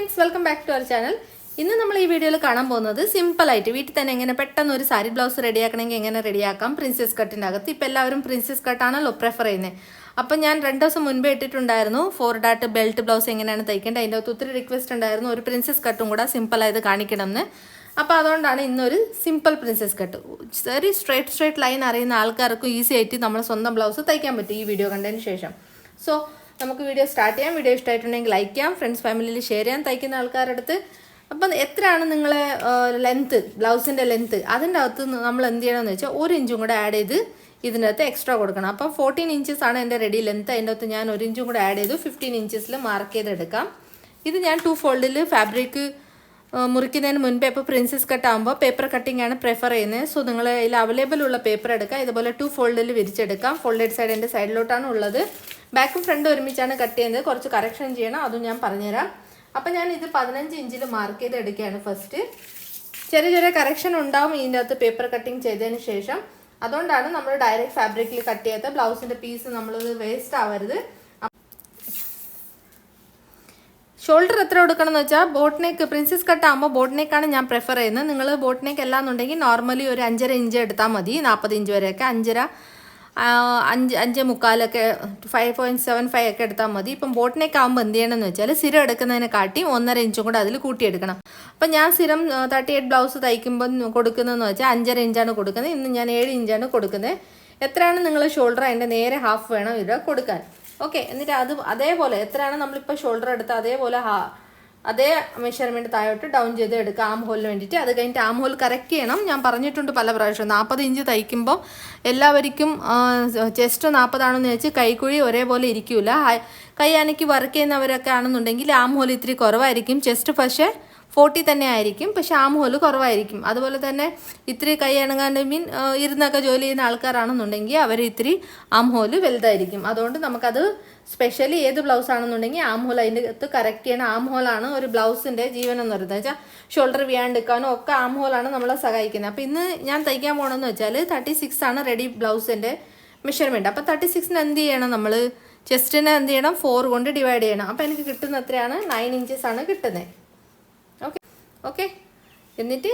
Friends, welcome back to our channel. ഇന്ന് നമ്മൾ ഈ വീഡിയോയിൽ കാണാൻ പോകുന്നത് സിമ്പിളായിട്ട് വീട്ടിൽ തന്നെ എങ്ങനെ പെട്ടെന്ന് ഒരു സാരി ബ്ലൗസ് റെഡിയാക്കണമെങ്കിൽ എങ്ങനെ റെഡിയാക്കാം. പ്രിൻസസ് കട്ടിൻ്റെ അകത്ത് ഇപ്പോൾ എല്ലാവരും പ്രിൻസസ് കട്ടാണല്ലോ പ്രിഫർ ചെയ്യുന്നത്. അപ്പം ഞാൻ 2 ദിവസം മുൻപേ ഇട്ടിട്ടുണ്ടായിരുന്നു 4 ഡാട്ട് ബെൽറ്റ് ബ്ലൗസ് എങ്ങനെയാണ് തയ്ക്കേണ്ടത്. അതിൻ്റെ അകത്ത് ഒത്തിരി റിക്വസ്റ്റ് ഉണ്ടായിരുന്നു ഒരു പ്രിൻസസ് കട്ടും കൂടെ സിമ്പിളായത് കാണിക്കണം എന്ന്. അപ്പോൾ അതുകൊണ്ടാണ് ഇന്നൊരു simple princess cut. Very straight line അറിയുന്ന ആൾക്കാർക്കും ഈസി ആയിട്ട് നമ്മൾ സ്വന്തം ബ്ലൗസ് തയ്ക്കാൻ പറ്റും ഈ വീഡിയോ കണ്ടതിന് ശേഷം. സോ നമുക്ക് വീഡിയോ സ്റ്റാർട്ട് ചെയ്യാം. വീഡിയോ ഇഷ്ടമായിട്ടുണ്ടെങ്കിൽ ലൈക്ക് ചെയ്യാം, ഫ്രണ്ട്സ് ഫാമിലിയിൽ ഷെയർ ചെയ്യാൻ, തയ്ക്കുന്ന ആൾക്കാരുടെ അടുത്ത്. അപ്പം എത്രയാണ് നിങ്ങളെ ലെങ്ത്ത്, ബ്ലൗസിൻ്റെ ലെങ്ത്ത്, അതിൻ്റെ അകത്ത് നമ്മൾ എന്ത് ചെയ്യണമെന്ന് വെച്ചാൽ 1 ഇഞ്ചും കൂടെ ആഡ് ചെയ്ത് ഇതിൻ്റെ അകത്ത് എക്സ്ട്രാ കൊടുക്കണം. അപ്പം 14 ഇഞ്ചസ് ആണ് എൻ്റെ റെഡി ലെങ്ത്ത്. അതിൻ്റെ അകത്ത് ഞാൻ 1 ഇഞ്ചും കൂടെ ആഡ് ചെയ്തു 15 ഇഞ്ചസിൽ മാർക്ക് ചെയ്തെടുക്കാം. ഇത് ഞാൻ 2 ഫോൾഡിൽ ഫാബ്രിക് മുറിക്കുന്നതിന് മുൻപേ ഇപ്പോൾ പ്രിൻസസ് കട്ട് ആകുമ്പോൾ പേപ്പർ കട്ടിംഗ് ആണ് പ്രിഫർ ചെയ്യുന്നത്. സോ നിങ്ങൾ അതിൽ അവൈലബിൾ ഉള്ള പേപ്പർ എടുക്കുക. ഇതുപോലെ 2 ഫോൾഡിൽ വിരിച്ചെടുക്കാം. ഫോൾഡഡ് സൈഡ് എൻ്റെ സൈഡിലോട്ടാണ് ഉള്ളത്. ബാക്കും ഫ്രണ്ടും ഒരുമിച്ചാണ് കട്ട് ചെയ്യുന്നത്. കുറച്ച് കറക്ഷൻ ചെയ്യണം, അതും ഞാൻ പറഞ്ഞുതരാം. അപ്പം ഞാൻ ഇത് 15 ഇഞ്ചിൽ മാർക്ക് ചെയ്ത് എടുക്കുകയാണ് ഫസ്റ്റ്. ചെറിയ കറക്ഷൻ ഉണ്ടാവും ഇതിൻ്റെ അകത്ത് പേപ്പർ കട്ടിങ് ചെയ്തതിന് ശേഷം. അതുകൊണ്ടാണ് നമ്മൾ ഡയറക്റ്റ് ഫാബ്രിക്കിൽ കട്ട് ചെയ്യാത്ത. ബ്ലൗസിൻ്റെ പീസ് നമ്മളത് വേസ്റ്റ് ആവരുത്. ഷോൾഡർ എത്ര കൊടുക്കണം എന്ന് വെച്ചാൽ ബോട്ട് നെക്ക് പ്രിൻസസ് കട്ട് ആകുമ്പോൾ ബോട്ട് നെക്കാണ് ഞാൻ പ്രിഫർ ചെയ്യുന്നത്. നിങ്ങൾ ബോട്ട് നെക്ക് അല്ലാന്നുണ്ടെങ്കിൽ നോർമലി ഒരു 5.5 ഇഞ്ച് എടുത്താൽ മതി. 40 ഇഞ്ച് വരെയൊക്കെ 5.75 5.75 ഒക്കെ എടുത്താൽ മതി. ഇപ്പം ബോട്ട് നെക്ക് ആകുമ്പോൾ എന്ത് ചെയ്യണമെന്ന് വെച്ചാൽ സിരം എടുക്കുന്നതിനെ കാട്ടി 1.5 ഇഞ്ചും കൂടെ അതിൽ കൂട്ടിയെടുക്കണം. അപ്പം ഞാൻ സിരം 38 ബ്ലൗസ് തയ്ക്കുമ്പോൾ കൊടുക്കുന്നതെന്ന് വെച്ചാൽ 5.5 ഇഞ്ചാണ് കൊടുക്കുന്നത്. ഇന്ന് ഞാൻ 7 ഇഞ്ചാണ് കൊടുക്കുന്നത്. എത്രയാണ് നിങ്ങൾ ഷോൾഡർ അതിൻ്റെ നേരെ ഹാഫ് വേണം ഇവിടെ കൊടുക്കാൻ. ഓക്കെ, എന്നിട്ട് അതേപോലെ എത്രയാണ് നമ്മളിപ്പോൾ ഷോൾഡർ എടുത്ത് അതേപോലെ അതേ മെഷർമെൻറ്റ് താഴോട്ട് ഡൗൺ ചെയ്ത് എടുക്കുക ആം ഹോളിന് വേണ്ടിയിട്ട്. അത് കഴിഞ്ഞിട്ട് ആം ഹോൾ കറക്റ്റ് ചെയ്യണം. ഞാൻ പറഞ്ഞിട്ടുണ്ട് പല പ്രാവശ്യം. 40 ഇഞ്ച് തയ്ക്കുമ്പോൾ എല്ലാവർക്കും ചെസ്റ്റ് 40 ആണെന്ന് വെച്ച് കൈക്കുഴി ഒരേപോലെ ഇരിക്കില്ല. കൈ അനക്കി വർക്ക് ചെയ്യുന്നവരൊക്കെ ആണെന്നുണ്ടെങ്കിൽ ആം ഹോൾ ഇത്തിരി കുറവായിരിക്കും. ചെസ്റ്റ് പക്ഷേ 40 തന്നെ ആയിരിക്കും, പക്ഷെ ആം ഹോല് കുറവായിരിക്കും. അതുപോലെ തന്നെ ഇത്തിരി കൈ അണങ്ങാണ്ട് ഇരുന്നൊക്കെ ജോലി ചെയ്യുന്ന ആൾക്കാരാണെന്നുണ്ടെങ്കിൽ അവർ ഇത്തിരി ആം ഹോല് വലുതായിരിക്കും. അതുകൊണ്ട് നമുക്കത് സ്പെഷ്യലി ഏത് ബ്ലൗസ് ആണെന്നുണ്ടെങ്കിൽ ആം ഹോൾ അതിൻ്റെ അകത്ത് കറക്റ്റ് ചെയ്യണം. ആം ഹോളാണ് ഒരു ബ്ലൗസിൻ്റെ ജീവൻ എന്ന് പറയുന്നത്. വെച്ചാൽ ഷോൾഡർ വീണ്ടെടുക്കാനും ഒക്കെ ആം ഹോളാണ് നമ്മളെ സഹായിക്കുന്നത്. അപ്പോൾ ഇന്ന് ഞാൻ തയ്ക്കാൻ പോകണമെന്ന് വെച്ചാൽ 36 ആണ് റെഡി ബ്ലൗസിൻ്റെ മെഷർമെൻറ്റ്. അപ്പോൾ 36ന് എന്ത് ചെയ്യണം, നമ്മൾ ചെസ്റ്റിനെ എന്ത് ചെയ്യണം, 4 കൊണ്ട് ഡിവൈഡ് ചെയ്യണം. അപ്പോൾ എനിക്ക് കിട്ടുന്ന എത്രയാണ് 9 ഇഞ്ചസ് ആണ് കിട്ടുന്നത്. ഓക്കെ, എന്നിട്ട്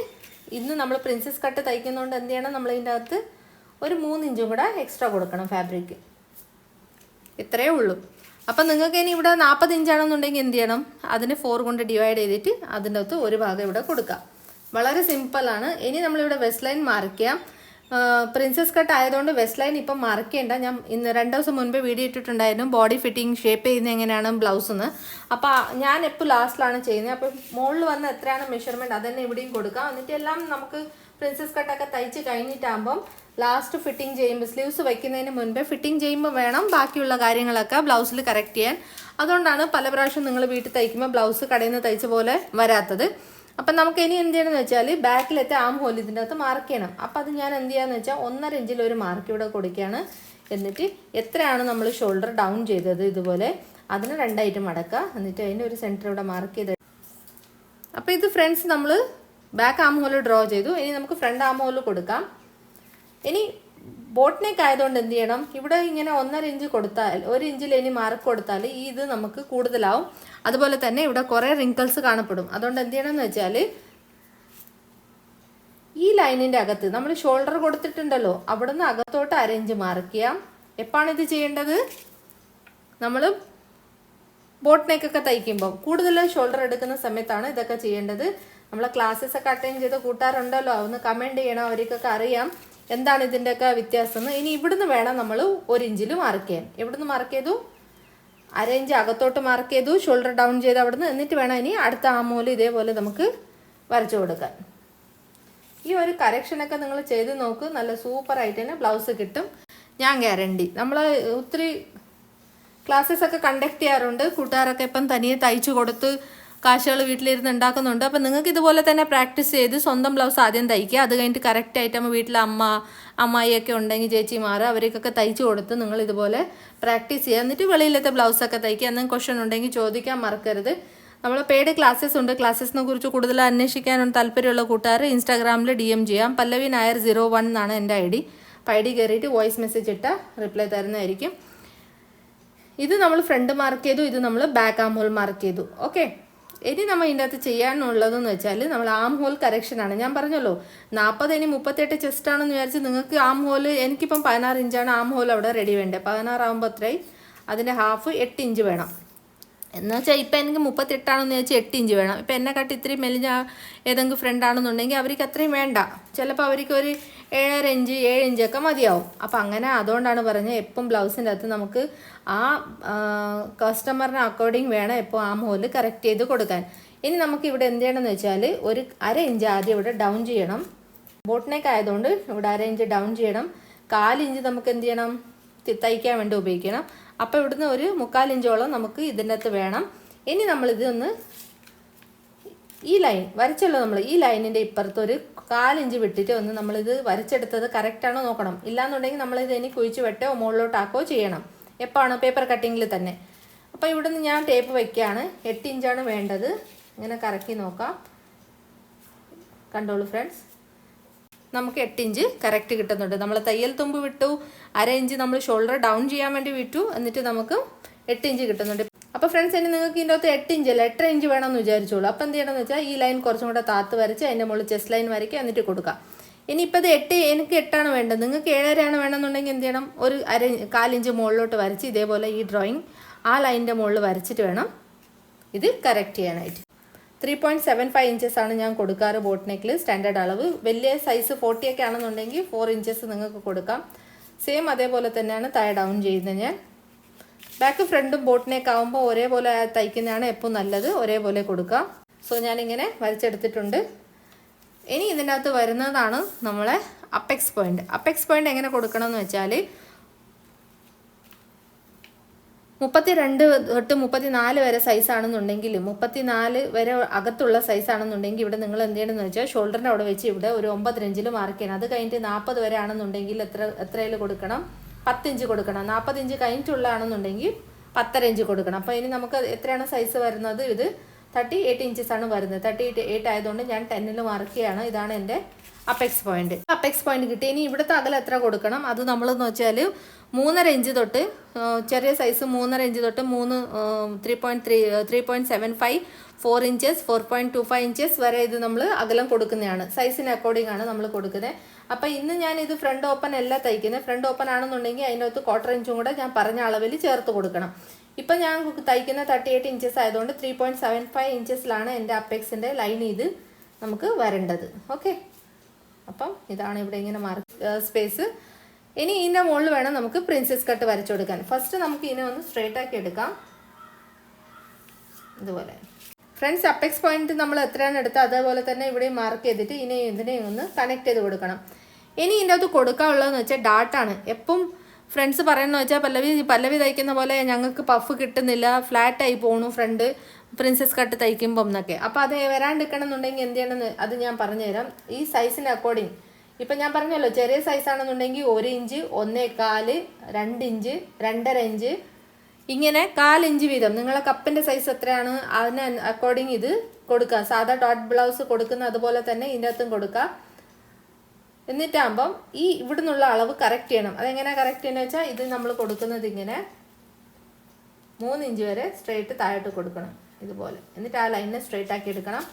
ഇന്ന് നമ്മൾ പ്രിൻസസ് കട്ട് തയ്ക്കുന്നതുകൊണ്ട് എന്ത് ചെയ്യണം, നമ്മൾ ഇതിൻ്റെ അകത്ത് ഒരു 3 ഇഞ്ചും കൂടെ എക്സ്ട്രാ കൊടുക്കണം ഫാബ്രിക്. ഇത്രയേ ഉള്ളൂ. അപ്പം നിങ്ങൾക്ക് ഇനി ഇവിടെ 40 ഇഞ്ചാണെന്നുണ്ടെങ്കിൽ എന്ത് ചെയ്യണം, അതിന് 4 കൊണ്ട് ഡിവൈഡ് ചെയ്തിട്ട് അതിൻ്റെ അകത്ത് ഒരു ഭാഗം ഇവിടെ കൊടുക്കാം. വളരെ സിമ്പിളാണ്. ഇനി നമ്മളിവിടെ വെസ്റ്റ് ലൈൻ മാർക്ക് ചെയ്യാം. പ്രിൻസസ് കട്ട് ആയതുകൊണ്ട് വെസ്റ്റ് ലൈൻ ഇപ്പം മാർക്ക് ചെയ്യേണ്ട. ഞാൻ ഇന്ന് 2 ദിവസം മുൻപേ വീഡിയോ ഇട്ടിട്ടുണ്ടായിരുന്നു ബോഡി ഫിറ്റിംഗ് ഷേപ്പ് ചെയ്യുന്നത് എങ്ങനെയാണ് ബ്ലൗസെന്ന്. അപ്പോൾ ഞാൻ എപ്പോൾ ലാസ്റ്റിലാണ് ചെയ്യുന്നത്. അപ്പോൾ മുകളിൽ വന്ന് എത്രയാണ് മെഷർമെൻറ്റ് അത് തന്നെ ഇവിടെയും കൊടുക്കാം. എന്നിട്ട് എല്ലാം നമുക്ക് പ്രിൻസസ് കട്ടൊക്കെ തയ്ച്ച് കഴിഞ്ഞിട്ടാകുമ്പം ലാസ്റ്റ് ഫിറ്റിംഗ് ചെയ്യുമ്പോൾ സ്ലീവ്സ് വയ്ക്കുന്നതിന് മുൻപേ ഫിറ്റിംഗ് ചെയ്യുമ്പോൾ വേണം ബാക്കിയുള്ള കാര്യങ്ങളൊക്കെ ബ്ലൗസിൽ കറക്റ്റ് ചെയ്യാൻ. അതുകൊണ്ടാണ് പല പ്രാവശ്യം നിങ്ങൾ വീട്ടിൽ തയ്ക്കുമ്പോൾ ബ്ലൗസ് കടയിൽ നിന്ന് തയ്ച്ച പോലെ വരാത്തത്. അപ്പം നമുക്ക് ഇനി എന്ത് ചെയ്യണമെന്ന് വെച്ചാൽ ബാക്കിലത്തെ ആം ഹോൽ ഇതിൻ്റെ അകത്ത് മാർക്ക് ചെയ്യണം. അപ്പം അത് ഞാൻ എന്ത് ചെയ്യാന്ന് വെച്ചാൽ 1.5 ഇഞ്ചിൽ ഒരു മാർക്ക് ഇവിടെ കൊടുക്കുകയാണ്. എന്നിട്ട് എത്രയാണ് നമ്മൾ ഷോൾഡർ ഡൗൺ ചെയ്തത് ഇതുപോലെ അതിന് 2 ആയിട്ട് മടക്കുക. എന്നിട്ട് അതിൻ്റെ ഒരു സെൻറ്റർ ഇവിടെ മാർക്ക് ചെയ്ത്. അപ്പോൾ ഇത് ഫ്രണ്ട്സ് നമ്മൾ ബാക്ക് ആം ഹോൽ ഡ്രോ ചെയ്തു. ഇനി നമുക്ക് ഫ്രണ്ട് ആം ഹോൽ കൊടുക്കാം. ഇനി ബോട്ട് നെക്ക് ആയതുകൊണ്ട് എന്ത് ചെയ്യണം, ഇവിടെ ഇങ്ങനെ 1.5 ഇഞ്ച് കൊടുത്താൽ 1 ഇഞ്ചിൽ ഇനി മാർക്ക് കൊടുത്താൽ ഇത് നമുക്ക് കൂടുതലാവും. അതുപോലെ തന്നെ ഇവിടെ കുറേ റിങ്കിൾസ് കാണപ്പെടും. അതുകൊണ്ട് എന്ത് ചെയ്യണമെന്ന് വെച്ചാൽ ഈ ലൈനിൻ്റെ അകത്ത് നമ്മൾ ഷോൾഡർ കൊടുത്തിട്ടുണ്ടല്ലോ അവിടെ നിന്ന് അകത്തോട്ട് 1/2 ഇഞ്ച് മാർക്ക് ചെയ്യാം. എപ്പോഴാണ് ഇത് ചെയ്യേണ്ടത്, നമ്മൾ ബോട്ട് നെക്കൊക്കെ തയ്ക്കുമ്പോൾ കൂടുതൽ ഷോൾഡർ എടുക്കുന്ന സമയത്താണ് ഇതൊക്കെ ചെയ്യേണ്ടത്. നമ്മളെ ക്ലാസ്സസ് ഒക്കെ അറ്റൻഡ് ചെയ്ത കൂട്ടുകാരുണ്ടല്ലോ, ഒന്ന് കമൻറ്റ് ചെയ്യണം, അവർക്കൊക്കെ അറിയാം എന്താണ് ഇതിൻ്റെയൊക്കെ വ്യത്യാസം. ഇനി ഇവിടുന്ന് വേണം നമ്മൾ 1 ഇഞ്ചിൽ മാർക്ക് ചെയ്യാൻ. എവിടുന്ന് മാർക്ക് ചെയ്തു, 1/2 ഇഞ്ച് അകത്തോട്ട് മാർക്ക് ചെയ്തു, ഷോൾഡർ ഡൗൺ ചെയ്ത് അവിടുന്ന്. എന്നിട്ട് വേണം ഇനി അടുത്ത ആമോല് ഇതേപോലെ നമുക്ക് വരച്ചു കൊടുക്കാൻ. ഈ ഒരു കറക്ഷനൊക്കെ നിങ്ങൾ ചെയ്ത് നോക്ക്, നല്ല സൂപ്പറായിട്ട് തന്നെ ബ്ലൗസ് കിട്ടും, ഞാൻ ഗ്യാരണ്ടി. നമ്മൾ ഒത്തിരി ക്ലാസ്സസ് ഒക്കെ കണ്ടക്ട് ചെയ്യാറുണ്ട്. കൂട്ടുകാരൊക്കെ ഇപ്പം തനിയെ തയ്ച്ചു കൊടുത്ത് കാശുകൾ വീട്ടിലിരുന്ന് ഉണ്ടാക്കുന്നുണ്ട്. അപ്പം നിങ്ങൾക്ക് ഇതുപോലെ തന്നെ പ്രാക്ടീസ് ചെയ്ത് സ്വന്തം ബ്ലൗസ് ആദ്യം തയ്ക്കുക. അത് കഴിഞ്ഞിട്ട് കറക്റ്റായിട്ട് നമ്മൾ വീട്ടിൽ അമ്മായിയൊക്കെ ഉണ്ടെങ്കിൽ ചേച്ചിമാർ അവർക്കൊക്കെ തയ്ച്ചു കൊടുത്ത് നിങ്ങൾ ഇതുപോലെ പ്രാക്ടീസ് ചെയ്യുക. എന്നിട്ട് വെളിയിലത്തെ ബ്ലൗസൊക്കെ തയ്ക്കുക. എന്തെങ്കിലും ക്വസ്റ്റ്യൻ ഉണ്ടെങ്കിൽ ചോദിക്കാൻ മറക്കരുത്. നമ്മൾ പെയ്ഡ് ക്ലാസ്സസ് ഉണ്ട്. ക്ലാസ്സസിനെ കുറിച്ച് കൂടുതൽ അന്വേഷിക്കാനുള്ള താല്പര്യമുള്ള കൂട്ടുകാർ ഇൻസ്റ്റാഗ്രാമിൽ DM ചെയ്യാം. പല്ലവി നായർ 01 എന്നാണ് എൻ്റെ ID. അപ്പോൾ ID കയറിയിട്ട് വോയിസ് മെസ്സേജ് ഇട്ടാൽ റിപ്ലൈ തരുന്നതായിരിക്കും. ഇത് നമ്മൾ ഫ്രണ്ട് മാർക്ക് ചെയ്തു, ഇത് നമ്മൾ ബാക്ക് ആം ഹോൾ മാർക്ക് ചെയ്തു. ഓക്കെ, ഇനി നമ്മൾ ഇതിൻ്റെ അകത്ത് ചെയ്യാനുള്ളതെന്ന് വെച്ചാൽ നമ്മൾ ആം ഹോൾ കറക്ഷനാണ്. ഞാൻ പറഞ്ഞല്ലോ 40 ഇനി 38 ചെസ്റ്റാണെന്ന് വിചാരിച്ച് നിങ്ങൾക്ക് ആം ഹോൾ, എനിക്കിപ്പം 16 ഇഞ്ചാണ് ആം ഹോൾ അവിടെ റെഡി വേണ്ടത്. 16 ആകുമ്പോൾ അത്രയും അതിൻ്റെ ഹാഫ് 8 ഇഞ്ച് വേണം. എന്ന് വെച്ചാൽ ഇപ്പം എനിക്ക് 38ആണെന്ന് വെച്ചാൽ 8 ഇഞ്ച് വേണം. ഇപ്പം എന്നെ കാട്ടി ഇത്രയും മെലിഞ്ഞ ഏതെങ്കിലും ഫ്രണ്ട് ആണെന്നുണ്ടെങ്കിൽ അവർക്ക് അത്രയും വേണ്ട. ചിലപ്പോൾ അവർക്ക് ഒരു 7.5 ഇഞ്ച് 7 ഇഞ്ചൊക്കെ മതിയാവും. അപ്പം അങ്ങനെ അതുകൊണ്ടാണ് പറഞ്ഞത് എപ്പം ബ്ലൗസിൻ്റെ അകത്ത് നമുക്ക് ആ കസ്റ്റമറിന് അക്കോർഡിങ് വേണം എപ്പോൾ ആം ഹോല് കറക്റ്റ് ചെയ്ത് കൊടുക്കാൻ. ഇനി നമുക്ക് ഇവിടെ എന്ത് ചെയ്യണമെന്ന് വെച്ചാൽ ഒരു 1/2 ഇഞ്ച് ആദ്യം ഇവിടെ ഡൗൺ ചെയ്യണം. ബോട്ട് നെക്ക് ആയതുകൊണ്ട് ഇവിടെ 1/2 ഇഞ്ച് ഡൗൺ ചെയ്യണം. 1/4 ഇഞ്ച് നമുക്ക് എന്ത് ചെയ്യണം, തയ്ക്കാൻ വേണ്ടി ഉപയോഗിക്കണം. അപ്പോൾ ഇവിടുന്ന് ഒരു 1/4 ഇഞ്ചോളം നമുക്ക് ഇതിൻ്റെ അകത്ത് വേണം. ഇനി നമ്മളിതൊന്ന് ഈ ലൈൻ വരച്ചല്ലോ, നമ്മൾ ഈ ലൈനിൻ്റെ ഇപ്പുറത്ത് ഒരു 1/4 ഇഞ്ച് വിട്ടിട്ട് ഒന്ന് നമ്മളിത് വരച്ചെടുത്തത് കറക്റ്റാണോ നോക്കണം. ഇല്ലാന്നുണ്ടെങ്കിൽ നമ്മളിത് ഇനി കുഴിച്ച് വെട്ടോ മുകളിലോട്ടാക്കോ ചെയ്യണം. എപ്പോഴാണ് പേപ്പർ കട്ടിങ്ങിൽ തന്നെ. അപ്പോൾ ഇവിടുന്ന് ഞാൻ ടേപ്പ് വയ്ക്കുകയാണ്. 8 ഇഞ്ചാണ് വേണ്ടത്. ഇങ്ങനെ കറക്കി നോക്കാം. കണ്ടോളൂ ഫ്രണ്ട്സ്, നമുക്ക് 8 ഇഞ്ച് കറക്റ്റ് കിട്ടുന്നുണ്ട്. നമ്മൾ തയ്യൽ തുമ്പ് വിട്ടു, 1/2 ഇഞ്ച് നമ്മൾ ഷോൾഡർ ഡൗൺ ചെയ്യാൻ വേണ്ടി വിട്ടു, എന്നിട്ട് നമുക്ക് 8 ഇഞ്ച് കിട്ടുന്നുണ്ട്. അപ്പോൾ ഫ്രണ്ട്സ്, ഇനി നിങ്ങൾക്ക് ഇതിൻ്റെ അകത്ത് 8 ഇഞ്ച് അല്ല 8.5 ഇഞ്ച് വേണമെന്ന് വിചാരിച്ചോളൂ. അപ്പോൾ എന്ത് ചെയ്യണമെന്ന് വെച്ചാൽ ഈ ലൈൻ കുറച്ചും കൂടെ താത്ത് വരച്ച് അതിൻ്റെ മുകളിൽ ചെസ്റ്റ് ലൈൻ വരയ്ക്കുക, എന്നിട്ട് കൊടുക്കാം. ഇനിയിപ്പോൾ ഇത് 8, എനിക്ക് 8ആണ് വേണ്ടത്. നിങ്ങൾക്ക് 7.5 വേണമെന്നുണ്ടെങ്കിൽ എന്ത് ചെയ്യണം, ഒരു 1/4 ഇഞ്ച് മുകളിലോട്ട് വരച്ച് ഇതേപോലെ ഈ ഡ്രോയിങ് ആ ലൈനിൻ്റെ മുകളിൽ വരച്ചിട്ട് വേണം ഇത് കറക്റ്റ് ചെയ്യാനായിട്ട്. 3.75 ഇഞ്ചസ് ആണ് ഞാൻ കൊടുക്കാറ് ബോട്ട് നെക്കിൽ സ്റ്റാൻഡേർഡ് അളവ്. വലിയ സൈസ് 40 ഒക്കെ ആണെന്നുണ്ടെങ്കിൽ 4 ഇഞ്ചസ് നിങ്ങൾക്ക് കൊടുക്കാം. സെയിം അതേപോലെ തന്നെയാണ് താഴെ ഡൗൺ ചെയ്യുന്നത്. ഞാൻ ബാക്ക് ഫ്രണ്ടും ബോട്ട് നെക്ക് ആകുമ്പോൾ ഒരേപോലെ തയ്ക്കുന്നതാണ് എപ്പോൾ നല്ലത്, ഒരേപോലെ കൊടുക്കാം. സോ ഞാനിങ്ങനെ വരച്ചെടുത്തിട്ടുണ്ട്. ഇനി ഇതിൻ്റെ അകത്ത് വരുന്നതാണ് നമ്മളെ അപ്പെക്സ് പോയിന്റ്. അപ്പെക്സ് പോയിന്റ് എങ്ങനെ കൊടുക്കണം എന്ന് വെച്ചാൽ 32 തൊട്ട് 34 വരെ സൈസാണെന്നുണ്ടെങ്കിൽ 34 വരെ അകത്തുള്ള സൈസാണെന്നുണ്ടെങ്കിൽ ഇവിടെ നിങ്ങൾ എന്ത് ചെയ്യണമെന്ന് വെച്ചാൽ ഷോൾഡറിൻ്റെ അവിടെ വെച്ച് ഇവിടെ ഒരു 9 ഇഞ്ചിൽ മാർക്ക് ചെയ്യണം. അത് കഴിഞ്ഞിട്ട് 40 വരെ ആണെന്നുണ്ടെങ്കിൽ എത്രയിൽ കൊടുക്കണം, 10 ഇഞ്ച് കൊടുക്കണം. 40 ഇഞ്ച് കഴിഞ്ഞിട്ടുള്ളതാണെന്നുണ്ടെങ്കിൽ 10.5 ഇഞ്ച് കൊടുക്കണം. അപ്പോൾ ഇനി നമുക്ക് എത്രയാണ് സൈസ് വരുന്നത്, ഇത് 38 ഇഞ്ചസ് ആണ് വരുന്നത്. 38 ആയതുകൊണ്ട് ഞാൻ 10ൽ മാർക്ക് ചെയ്യാണ്. ഇതാണ് എൻ്റെ അപ്പെക്സ് പോയിന്റ്. അപ്പെക്സ് പോയിന്റ് കിട്ടി. ഇനി ഇവിടുത്തെ അകലം എത്ര കൊടുക്കണം, അത് നമ്മളെന്ന് വെച്ചാൽ 3.5 ഇഞ്ച് തൊട്ട് ചെറിയ സൈസ് 3.5 ഇഞ്ച് തൊട്ട് 3.75 4 ഇഞ്ചസ് 4.25 ഇഞ്ചസ് വരെ ഇത് നമ്മൾ അകലം കൊടുക്കുന്നതാണ്. സൈസിന് അക്കോർഡിംഗ് ആണ് നമ്മൾ കൊടുക്കുന്നത്. അപ്പം ഇന്ന് ഞാൻ ഇത് ഫ്രണ്ട് ഓപ്പൺ അല്ല തയ്ക്കുന്നത്. ഫ്രണ്ട് ഓപ്പൺ ആണെന്നുണ്ടെങ്കിൽ അതിൻ്റെ അകത്ത് 1/4 ഇഞ്ചും കൂടെ ഞാൻ പറഞ്ഞ അളവിൽ ചേർത്ത് കൊടുക്കണം. ഇപ്പം ഞാൻ തയ്ക്കുന്ന 38 ഇഞ്ചസ് ആയതുകൊണ്ട് 3.75 ഇഞ്ചസിലാണ് എൻ്റെ അപ്പെക്സിൻ്റെ ലൈൻ ഇത് നമുക്ക് വരേണ്ടത്. ഓക്കെ, അപ്പം ഇതാണ് ഇവിടെ ഇങ്ങനെ മാർക്ക് സ്പേസ്. ഇനി ഇതിൻ്റെ മുകളിൽ വേണം നമുക്ക് പ്രിൻസസ് കട്ട് വരച്ചു കൊടുക്കാൻ. ഫസ്റ്റ് നമുക്ക് ഇതിനെ ഒന്ന് സ്ട്രേറ്റ് ആക്കി എടുക്കാം ഇതുപോലെ. ഫ്രണ്ട്സ്, അപ്പെക്സ് പോയിന്റ് നമ്മൾ എത്രയാണ് എടുത്തത് അതേപോലെ തന്നെ ഇവിടെ മാർക്ക് ചെയ്തിട്ട് ഇതിനെ ഒന്ന് കണക്ട് ചെയ്ത് കൊടുക്കണം. ഇനി ഇതിൻ്റെ അകത്ത് കൊടുക്കാനുള്ളതെന്ന് വെച്ചാൽ ഡാട്ടാണ്. എപ്പം ഫ്രണ്ട്സ് പറയുന്നത് വെച്ചാൽ പല്ലവി തയ്ക്കുന്ന പോലെ ഞങ്ങൾക്ക് പഫ് കിട്ടുന്നില്ല, ഫ്ലാറ്റായി പോണു ഫ്രണ്ട് പ്രിൻസസ് കട്ട് തയ്ക്കുമ്പം എന്നൊക്കെ. അപ്പോൾ അത് വരാണ്ടിരിക്കണം എന്നുണ്ടെങ്കിൽ എന്ത് ചെയ്യണമെന്ന് അത് ഞാൻ പറഞ്ഞുതരാം. ഈ സൈസിന് അക്കോർഡിങ് ഇപ്പം ഞാൻ പറഞ്ഞല്ലോ, ചെറിയ സൈസാണെന്നുണ്ടെങ്കിൽ 1 ഇഞ്ച് 1.25 2 ഇഞ്ച് 2.5 ഇഞ്ച് ഇങ്ങനെ 1/4 ഇഞ്ച് വീതം നിങ്ങളെ കപ്പിൻ്റെ സൈസ് എത്രയാണ് അതിന് അക്കോർഡിങ് ഇത് കൊടുക്കുക. സാധാ ഡോട്ട് ബ്ലൗസ് കൊടുക്കുന്ന അതുപോലെ തന്നെ ഇതിൻ്റെ അകത്തും കൊടുക്കുക. എന്നിട്ടാകുമ്പം ഈ ഇവിടെ നിന്നുള്ള അളവ് കറക്റ്റ് ചെയ്യണം. അതെങ്ങനെ കറക്റ്റ് ചെയ്യുന്നത് വെച്ചാൽ ഇത് നമ്മൾ കൊടുക്കുന്നത് ഇങ്ങനെ 3 ഇഞ്ച് വരെ സ്ട്രെയിറ്റ് താഴോട്ട് കൊടുക്കണം ഇതുപോലെ. എന്നിട്ട് ആ ലൈനിനെ സ്ട്രെയിറ്റ് ആക്കി എടുക്കണം.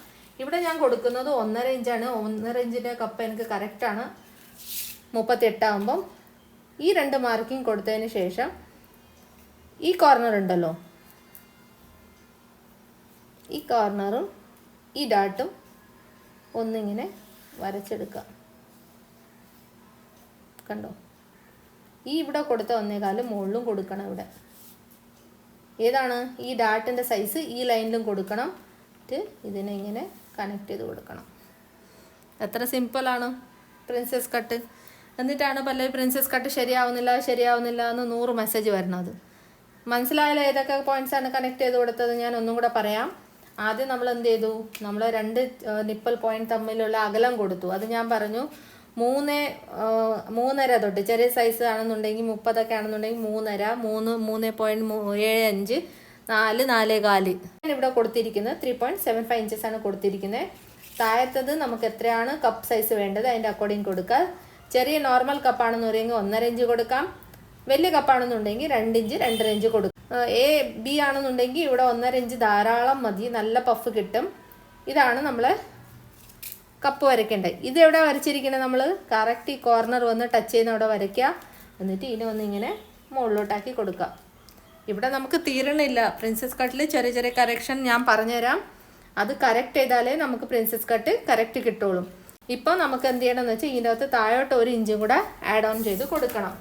ഇവിടെ ഞാൻ കൊടുക്കുന്നത് 1.5 ഇഞ്ചാണ്. 1.5 ഇഞ്ചിൻ്റെ കപ്പ് എനിക്ക് കറക്റ്റാണ്. 38 ആകുമ്പം ഈ 2 മാർക്കിങ് കൊടുത്തതിന് ശേഷം ഈ കോർണർ ഉണ്ടല്ലോ, ഈ കോർണറും ഈ ഡാട്ടും ഒന്നിങ്ങനെ വരച്ചെടുക്കാം. കണ്ടോ, ഈ ഇവിടെ കൊടുത്ത 1.25 മുകളിലും കൊടുക്കണം. ഇവിടെ ഏതാണ് ഈ ഡാട്ടിൻ്റെ സൈസ് ഈ ലൈനിലും കൊടുക്കണം. ഇതിനെ ഇങ്ങനെ കണക്ട് ചെയ്ത് കൊടുക്കണം. എത്ര സിമ്പിളാണ് പ്രിൻസസ് കട്ട്. എന്നിട്ടാണ് പല പ്രിൻസസ് കട്ട് ശരിയാവുന്നില്ല എന്ന് 100 മെസ്സേജ് വരുന്നത്. മനസ്സിലായാലും ഏതൊക്കെ പോയിന്റ്സാണ് കണക്ട് ചെയ്ത് കൊടുത്തത് ഞാൻ ഒന്നും കൂടെ പറയാം. ആദ്യം നമ്മൾ എന്ത് ചെയ്തു, നമ്മൾ 2 നിപ്പൽ പോയിന്റ് തമ്മിലുള്ള അകലം കൊടുത്തു. അത് ഞാൻ പറഞ്ഞു 3.5 തൊട്ട് ചെറിയ സൈസ് ആണെന്നുണ്ടെങ്കിൽ 30 ഒക്കെ ആണെന്നുണ്ടെങ്കിൽ 3.5 3.75 4 4.25 ഇവിടെ കൊടുത്തിരിക്കുന്നത് 3.75 ഇഞ്ചസ് ആണ് കൊടുത്തിരിക്കുന്നത്. താഴത്തത് നമുക്ക് എത്രയാണ് കപ്പ് സൈസ് വേണ്ടത് അതിൻ്റെ അക്കോർഡിങ് കൊടുക്കുക. ചെറിയ നോർമൽ കപ്പാണെന്ന് പറയുമെങ്കിൽ 1.5 ഇഞ്ച് കൊടുക്കാം. വലിയ കപ്പാണെന്നുണ്ടെങ്കിൽ 2 ഇഞ്ച് 2.5 ഇഞ്ച് കൊടുക്കാം. ബി ആണെന്നുണ്ടെങ്കിൽ ഇവിടെ 1.5 ഇഞ്ച് ധാരാളം മതി, നല്ല പഫ് കിട്ടും. ഇതാണ് നമ്മൾ കപ്പ് വരയ്ക്കേണ്ടത്. ഇത് എവിടെ വരച്ചിരിക്കണേ, നമ്മൾ കറക്റ്റ് ഈ കോർണർ വന്ന് ടച്ച് ചെയ്യുന്ന അവിടെ വരയ്ക്കുക. എന്നിട്ട് ഇതിനെ ഒന്ന് ഇങ്ങനെ മുകളിലോട്ടാക്കി കൊടുക്കുക. ഇവിടെ നമുക്ക് തീരണില്ല. പ്രിൻസസ് കട്ടിൽ ചെറിയ ചെറിയ കറക്ഷൻ ഞാൻ പറഞ്ഞുതരാം. അത് കറക്റ്റ് ചെയ്താലേ നമുക്ക് പ്രിൻസസ് കട്ട് കറക്റ്റ് കിട്ടുള്ളൂ. ഇപ്പോൾ നമുക്ക് എന്ത് ചെയ്യണമെന്ന് വെച്ചാൽ ഇതിൻ്റെ അകത്ത് താഴോട്ട് 1 ഇഞ്ചും കൂടെ ആഡ് ഓൺ ചെയ്ത് കൊടുക്കണം.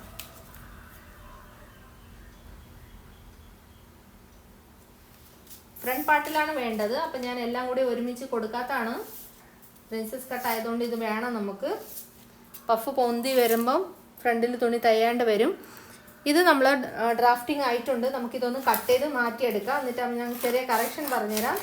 ഫ്രണ്ട് പാർട്ടിലാണ് വേണ്ടത്. അപ്പം ഞാൻ എല്ലാം കൂടി ഒരുമിച്ച് കൊടുക്കാത്തതാണ്. പ്രിൻസസ് കട്ട് ആയതുകൊണ്ട് ഇത് വേണം നമുക്ക്. പഫ് പൊന്തി വരുമ്പം ഫ്രണ്ടിൽ തുണി തയ്യാണ്ട് വരും. ഇത് നമ്മൾ ഡ്രാഫ്റ്റിംഗ് ആയിട്ടുണ്ട്. നമുക്കിതൊന്ന് കട്ട് ചെയ്ത് മാറ്റിയെടുക്കാം. എന്നിട്ട് ഞാൻ ചെറിയ കറക്ഷൻ പറഞ്ഞുതരാം.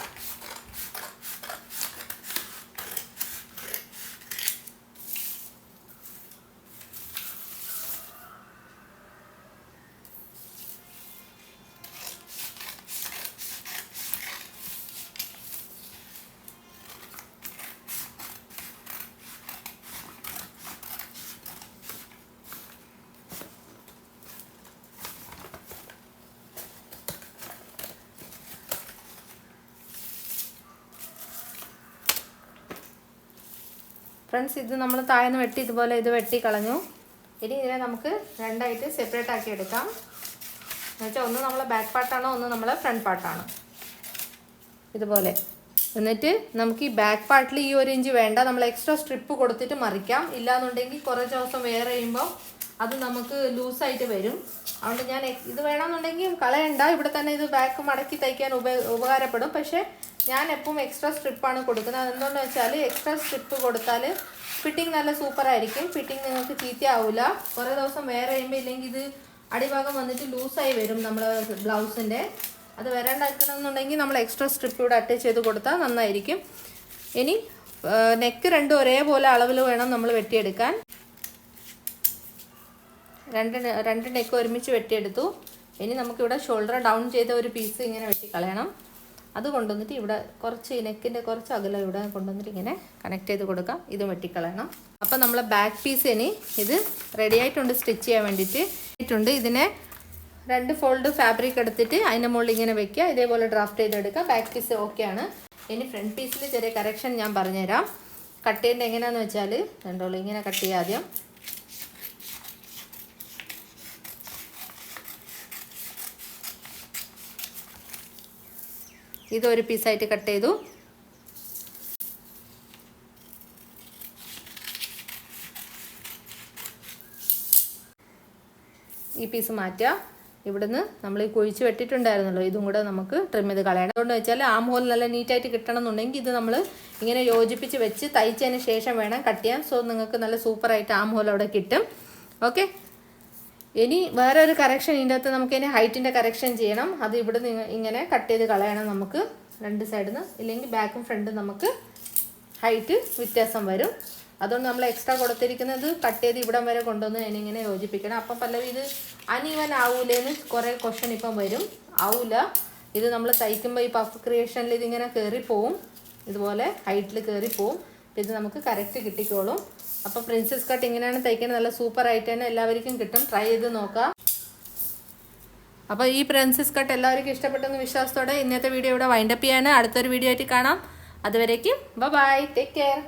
ഫ്രണ്ട്സ്, ഇത് നമ്മൾ താഴെന്ന് വെട്ടി ഇതുപോലെ ഇത് വെട്ടി കളഞ്ഞു. ഇനി ഇതിനെ നമുക്ക് രണ്ടായിട്ട് സെപ്പറേറ്റ് ആക്കി എടുക്കാം. എന്നുവെച്ചാൽ ഒന്ന് നമ്മളെ ബാക്ക് പാർട്ടാണ്, ഒന്ന് നമ്മളെ ഫ്രണ്ട് പാർട്ടാണ്. ഇതുപോലെ എന്നിട്ട് നമുക്ക് ഈ ബാക്ക് പാർട്ടിൽ ഈ 1 ഇഞ്ച് വേണ്ട, നമ്മൾ എക്സ്ട്രാ സ്ട്രിപ്പ് കൊടുത്തിട്ട് മറിക്കാം. ഇല്ലാന്നുണ്ടെങ്കിൽ കുറച്ച് ദിവസം വെയർ ചെയ്യുമ്പോൾ അത് നമുക്ക് ലൂസായിട്ട് വരും. അതുകൊണ്ട് ഞാൻ ഇത് വേണമെന്നുണ്ടെങ്കിൽ കളയണ്ട, ഇവിടെ തന്നെ ഇത് ബാക്ക് മടക്കി തയ്ക്കാൻ ഉപകാരപ്പെടും. പക്ഷേ ഞാൻ എപ്പോഴും എക്സ്ട്രാ സ്ട്രിപ്പാണ് കൊടുക്കുന്നത്. അതെന്തുകൊണ്ടെന്ന് വെച്ചാൽ എക്സ്ട്രാ സ്ട്രിപ്പ് കൊടുത്താൽ ഫിറ്റിംഗ് നല്ല സൂപ്പറായിരിക്കും. ഫിറ്റിംഗ് നിങ്ങൾക്ക് ചീത്തയാവില്ല. കുറേ ദിവസം വെയർ ചെയ്യുമ്പോൾ ഇല്ലെങ്കിൽ ഇത് അടിഭാഗം വന്നിട്ട് ലൂസായി വരും നമ്മുടെ ബ്ലൗസിൻ്റെ. അത് വരാണ്ടാക്കണമെന്നുണ്ടെങ്കിൽ നമ്മൾ എക്സ്ട്രാ സ്ട്രിപ്പ് ഇവിടെ അറ്റാച്ച് ചെയ്ത് കൊടുത്താൽ നന്നായിരിക്കും. ഇനി നെക്ക് രണ്ടും ഒരേപോലെ അളവിൽ വേണം നമ്മൾ വെട്ടിയെടുക്കാൻ. രണ്ട് നെക്ക് ഒരുമിച്ച് വെട്ടിയെടുത്തു. ഇനി നമുക്കിവിടെ ഷോൾഡർ ഡൗൺ ചെയ്ത ഒരു പീസ് ഇങ്ങനെ വെട്ടിക്കളയണം. അത് കൊണ്ടുവന്നിട്ട് ഇവിടെ കുറച്ച് നെക്കിൻ്റെ കുറച്ച് അകലം ഇവിടെ കൊണ്ടുവന്നിട്ട് ഇങ്ങനെ കണക്ട് ചെയ്ത് കൊടുക്കാം. ഇതും വെട്ടിക്കളയണം. അപ്പം നമ്മൾ ബാക്ക് പീസ് ഇനി ഇത് റെഡി ആയിട്ടുണ്ട് സ്റ്റിച്ച് ചെയ്യാൻ വേണ്ടിയിട്ട്. ഇതിനെ 2 ഫോൾഡ് ഫാബ്രിക് എടുത്തിട്ട് അതിൻ്റെ മുകളിൽ ഇങ്ങനെ വെക്കുക. ഇതേപോലെ ഡ്രാഫ്റ്റ് ചെയ്തെടുക്കുക. ബാക്ക് പീസ് ഓക്കെയാണ്. ഇനി ഫ്രണ്ട് പീസിൽ ചെറിയ കറക്ഷൻ ഞാൻ പറഞ്ഞുതരാം. കട്ട് ചെയ്യേണ്ടത് എങ്ങനെയാണെന്ന് വെച്ചാൽ രണ്ടോളം ഇങ്ങനെ കട്ട് ചെയ്യുക. ആദ്യം ഇതൊരു പീസായിട്ട് കട്ട് ചെയ്തു. ഈ പീസ് മാറ്റുക. ഇവിടുന്ന് നമ്മൾ ഈ കുഴിച്ച് വെട്ടിയിട്ടുണ്ടായിരുന്നല്ലോ, ഇതും കൂടെ നമുക്ക് ട്രിം ചെയ്ത് കളയണം. അതുകൊണ്ട് വെച്ചാൽ ആം ഹോൾ നല്ല നീറ്റായിട്ട് കിട്ടണം എന്നുണ്ടെങ്കിൽ ഇത് നമ്മൾ ഇങ്ങനെ യോജിപ്പിച്ച് വെച്ച് തയ്ച്ചതിന് ശേഷം വേണം കട്ട് ചെയ്യാൻ. സോ നിങ്ങൾക്ക് നല്ല സൂപ്പറായിട്ട് ആം ഹോൾ അവിടെ കിട്ടും. ഓക്കെ, ഇനി വേറെ ഒരു കറക്ഷൻ ഇതിൻ്റെ അകത്ത് നമുക്ക് ഇനി ഹൈറ്റിൻ്റെ കറക്ഷൻ ചെയ്യണം. അത് ഇവിടെ ഇങ്ങനെ കട്ട് ചെയ്ത് കളയണം നമുക്ക് രണ്ട് സൈഡിൽ നിന്ന്. ഇല്ലെങ്കിൽ ബാക്കും ഫ്രണ്ടും നമുക്ക് ഹൈറ്റ് വ്യത്യാസം വരും. അതുകൊണ്ട് നമ്മൾ എക്സ്ട്രാ കൊടുത്തിരിക്കുന്നത് കട്ട് ചെയ്ത് ഇവിടം വരെ കൊണ്ടുവന്ന് അതിനിങ്ങനെ യോജിപ്പിക്കണം. അപ്പം പല്ലവി ഇത് അൺഈവൻ ആവൂലേന്ന് കുറേ ക്വസ്റ്റ്യൻ ഇപ്പം വരും. ആവൂല. ഇത് നമ്മൾ തയ്ക്കുമ്പോൾ ഈ പഫ് ക്രിയേഷനിൽ ഇതിങ്ങനെ കയറിപ്പോവും, ഇതുപോലെ ഹൈറ്റിൽ കയറിപ്പോവും. ഇത് നമുക്ക് കറക്റ്റ് കിട്ടിക്കോളും. അപ്പോൾ പ്രിൻസസ് കട്ട് ഇങ്ങനെയാണ് തയ്ക്കുന്നത്. നല്ല സൂപ്പറായിട്ട് തന്നെ എല്ലാവർക്കും കിട്ടും. ട്രൈ ചെയ്ത് നോക്കാം. അപ്പോൾ ഈ പ്രിൻസസ് കട്ട് എല്ലാവർക്കും ഇഷ്ടപ്പെട്ടെന്ന് വിശ്വാസത്തോടെ ഇന്നത്തെ വീഡിയോ ഇവിടെ വൈൻഡപ്പ് ചെയ്യാണ്. അടുത്തൊരു വീഡിയോ ആയിട്ട് കാണാം. അതുവരേക്കും ബൈ, ടേക്ക് കെയർ.